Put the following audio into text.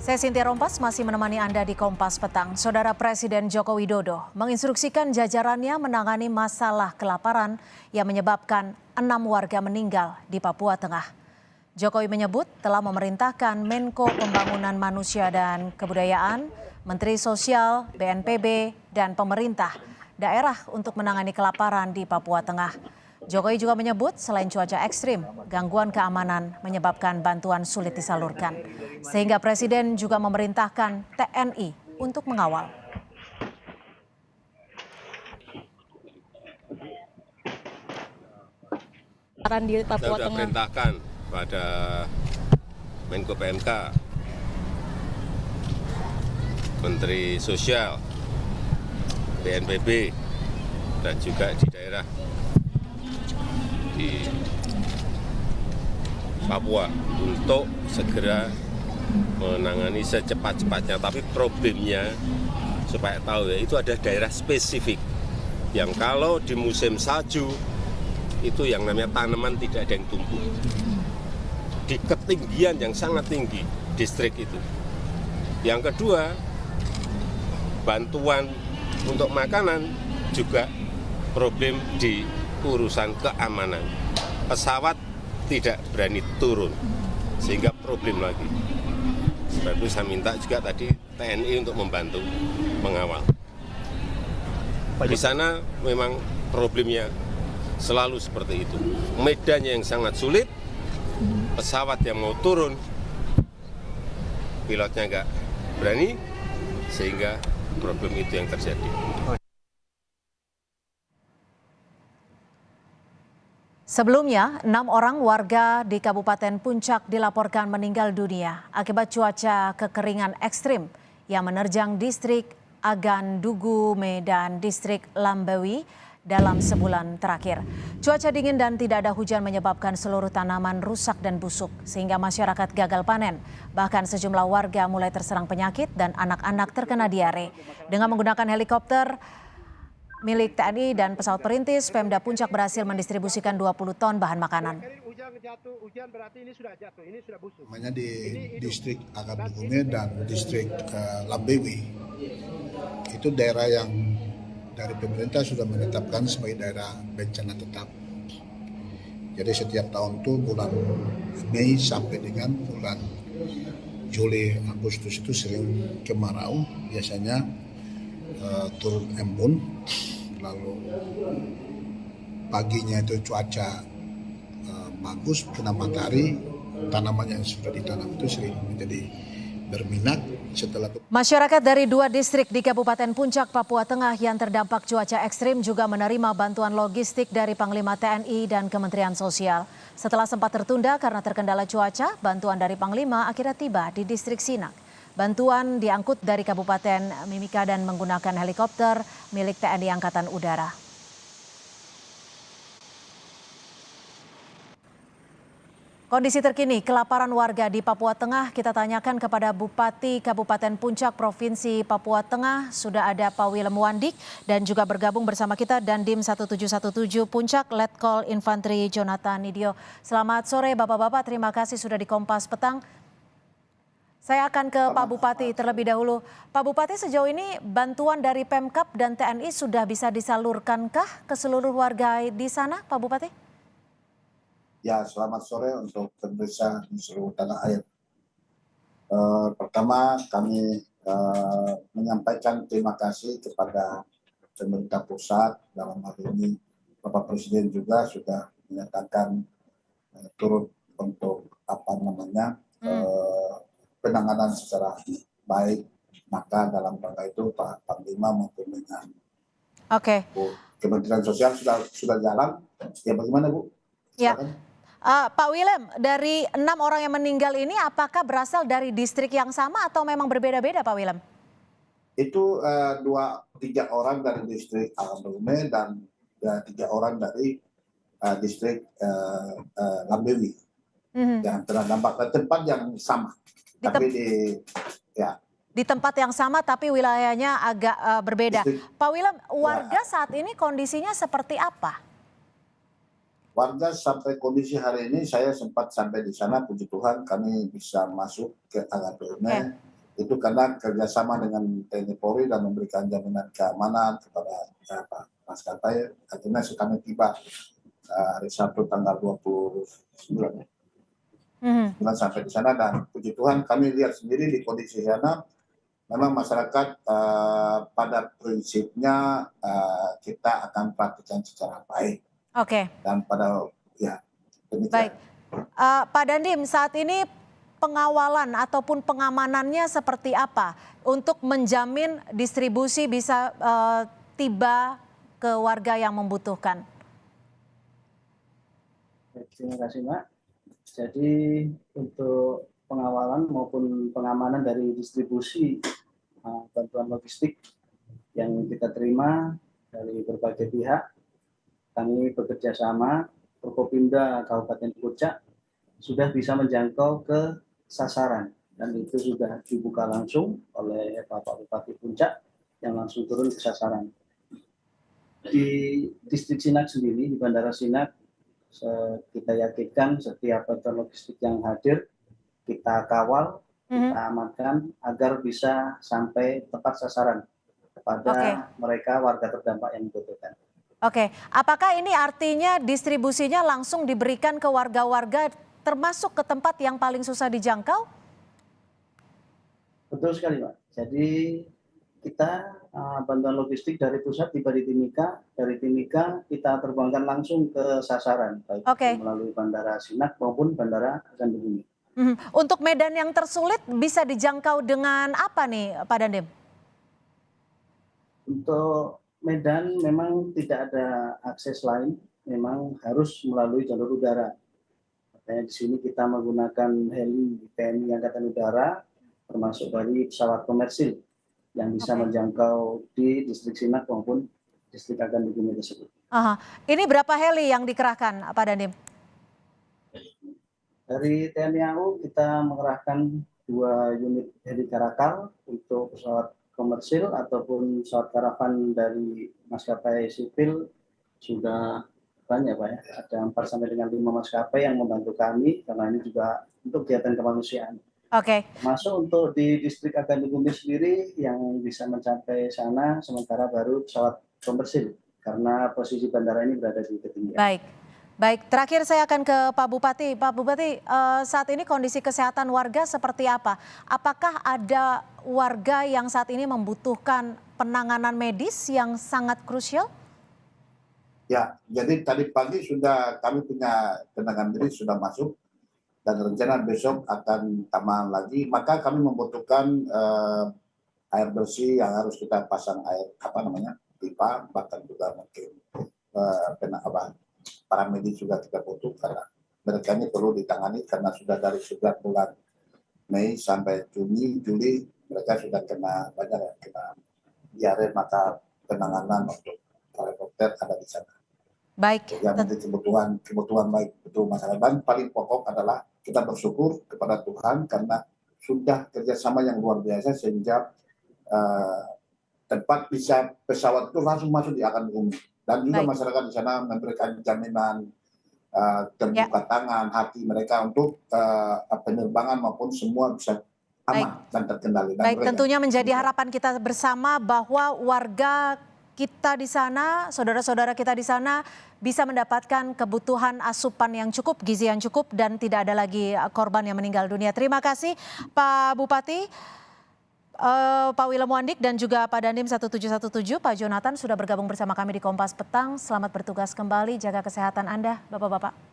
Saya Sintia Rompas masih menemani Anda di Kompas Petang. Saudara Presiden Joko Widodo menginstruksikan jajarannya menangani masalah kelaparan yang menyebabkan 6 warga meninggal di Papua Tengah. Jokowi menyebut telah memerintahkan Menko Pembangunan Manusia dan Kebudayaan, Menteri Sosial, BNPB, dan pemerintah daerah untuk menangani kelaparan di Papua Tengah. Jokowi juga menyebut selain cuaca ekstrim, gangguan keamanan menyebabkan bantuan sulit disalurkan. Sehingga Presiden juga memerintahkan TNI untuk mengawal. Di Papua Saya sudah perintahkan pada Menko PMK, Menteri Sosial, BNPB, dan juga di daerah di Papua untuk segera menangani secepat-cepatnya. Tapi problemnya, supaya tahu ya, itu ada daerah spesifik yang kalau di musim salju itu yang namanya tanaman tidak ada yang tumbuh. Di ketinggian yang sangat tinggi distrik itu. Yang kedua, bantuan untuk makanan juga problem di urusan keamanan. Pesawat tidak berani turun, sehingga problem lagi. Sebab itu saya minta juga tadi TNI untuk membantu mengawal. Di sana memang problemnya selalu seperti itu. Medannya yang sangat sulit, pesawat yang mau turun, pilotnya nggak berani, sehingga problem itu yang terjadi. Sebelumnya, 6 orang warga di Kabupaten Puncak dilaporkan meninggal dunia akibat cuaca kekeringan ekstrim yang menerjang distrik Agan Dugume dan distrik Lambewi dalam sebulan terakhir. Cuaca dingin dan tidak ada hujan menyebabkan seluruh tanaman rusak dan busuk, sehingga masyarakat gagal panen. Bahkan sejumlah warga mulai terserang penyakit dan anak-anak terkena diare. Dengan menggunakan helikopter milik TNI dan pesawat perintis, Pemda Puncak berhasil mendistribusikan 20 ton bahan makanan. Namanya di distrik Agan Dugume dan distrik Lambewi. Itu daerah yang dari pemerintah sudah menetapkan sebagai daerah bencana tetap. Jadi setiap tahun tuh bulan Mei sampai dengan bulan Juli, Agustus itu sering kemarau, biasanya turun embun, lalu paginya itu cuaca bagus, kena matahari, tanaman yang sudah ditanam itu sering menjadi berminat. Masyarakat dari 2 distrik di Kabupaten Puncak, Papua Tengah yang terdampak cuaca ekstrim juga menerima bantuan logistik dari Panglima TNI dan Kementerian Sosial. Setelah sempat tertunda karena terkendala cuaca, bantuan dari Panglima akhirnya tiba di distrik Sinak. Bantuan diangkut dari Kabupaten Mimika dan menggunakan helikopter milik TNI Angkatan Udara. Kondisi terkini kelaparan warga di Papua Tengah kita tanyakan kepada Bupati Kabupaten Puncak Provinsi Papua Tengah. Sudah ada Pak Willem Wandik dan juga bergabung bersama kita Dandim 1717 Puncak Letkol Infanteri Jonathan Nidyo. Selamat sore Bapak-Bapak, terima kasih sudah di Kompas Petang. Saya akan ke Pak Bupati terlebih dahulu. Pak Bupati, sejauh ini bantuan dari Pemkab dan TNI sudah bisa disalurkankah ke seluruh warga di sana, Pak Bupati? Ya, selamat sore untuk pemirsa di seluruh tanah air. Pertama, kami menyampaikan terima kasih kepada pemerintah pusat, dalam hal ini Bapak Presiden juga sudah menyatakan turut untuk penanganan secara baik. Maka dalam rangka itu Pak Panglima maupun dengan Kementerian Sosial sudah jalan. Ya, bagaimana Bu? Silakan. Ya. Pak Willem, dari 6 orang yang meninggal ini apakah berasal dari distrik yang sama atau memang berbeda-beda Pak Willem? Itu 3 orang dari distrik Agan Dugume dan 3 orang dari distrik Lambewi yang terdampak di tempat yang sama. Di tempat yang sama tapi wilayahnya agak berbeda. Pak Willem, warga saat ini kondisinya seperti apa? Warga sampai kondisi hari ini, saya sempat sampai di sana, puji Tuhan kami bisa masuk ke Agan Dugume. Itu karena kerjasama dengan TNI Polri dan memberikan jaminan keamanan kepada maskapai. Akhirnya kami tiba hari Sabtu tanggal 29 sampai di sana, dan puji Tuhan kami lihat sendiri di kondisi sana memang masyarakat pada prinsipnya kita akan praktikkan secara baik. Oke. Dan pada demikian. Baik. Pak Dandim, saat ini pengawalan ataupun pengamanannya seperti apa untuk menjamin distribusi bisa tiba ke warga yang membutuhkan? Terima kasih, Mbak. Jadi untuk pengawalan maupun pengamanan dari distribusi bantuan logistik yang kita terima dari berbagai pihak, kami bekerja sama Forkopimda Kabupaten Puncak sudah bisa menjangkau ke sasaran, dan itu sudah dibuka langsung oleh Bapak Bupati Puncak yang langsung turun ke sasaran. Di distrik Sinak sendiri, di Bandara Sinak, kita yakinkan setiap bantuan logistik yang hadir kita kawal, kita amankan agar bisa sampai tepat sasaran kepada mereka warga terdampak yang membutuhkan. Oke, apakah ini artinya distribusinya langsung diberikan ke warga-warga termasuk ke tempat yang paling susah dijangkau? Betul sekali, Pak. Jadi kita bantuan logistik dari pusat tiba di Timika, dari Timika kita terbangkan langsung ke sasaran, baik melalui Bandara Sinak maupun Bandara Hasan Bumi. Untuk medan yang tersulit bisa dijangkau dengan apa nih, Pak Dandim? Untuk medan memang tidak ada akses lain, memang harus melalui jalur udara. Makanya di sini kita menggunakan heli TNI Angkatan Udara, termasuk dari pesawat komersil yang bisa menjangkau di distrik Sinak maupun distrik Hasan Bumi tersebut. Ini berapa heli yang dikerahkan, Pak Dandim? Dari TNI AU kita mengerahkan 2 unit heli Karakal untuk pesawat komersil ataupun pesawat karavan dari maskapai sipil sudah banyak, Pak ya. Ada 4 sampai dengan 5 maskapai yang membantu kami karena ini juga untuk kegiatan kemanusiaan. Masuk untuk di distrik Hasan Bumi sendiri yang bisa mencapai sana sementara baru pesawat komersil karena posisi bandara ini berada di ketinggian. Baik, terakhir saya akan ke Pak Bupati. Pak Bupati, saat ini kondisi kesehatan warga seperti apa? Apakah ada warga yang saat ini membutuhkan penanganan medis yang sangat krusial? Ya, jadi tadi pagi sudah kami punya tenaga medis sudah masuk dan rencana besok akan tambahan lagi. Maka kami membutuhkan air bersih yang harus kita pasang air pipa, bahkan juga mungkin para medis juga kita butuh karena mereka ini perlu ditangani karena sudah dari sejak bulan Mei sampai Juni, Juli mereka sudah kena diare, maka penanganan untuk helikopter ada di sana. Yang nanti kebutuhan baik betul masalah, dan paling pokok adalah kita bersyukur kepada Tuhan karena sudah kerjasama yang luar biasa sehingga tempat bisa pesawat itu langsung masuk di Hasan Bumi. Dan juga masyarakat di sana memberikan jaminan terbuka tangan, hati mereka untuk penerbangan maupun semua bisa aman dan terkendali. Tentunya menjadi harapan kita bersama bahwa warga kita di sana, saudara-saudara kita di sana bisa mendapatkan kebutuhan asupan yang cukup, gizi yang cukup, dan tidak ada lagi korban yang meninggal dunia. Terima kasih Pak Bupati. Pak Willem Wandik dan juga Pak Dandim 1717, Pak Jonathan sudah bergabung bersama kami di Kompas Petang. Selamat bertugas kembali, jaga kesehatan Anda, Bapak-Bapak.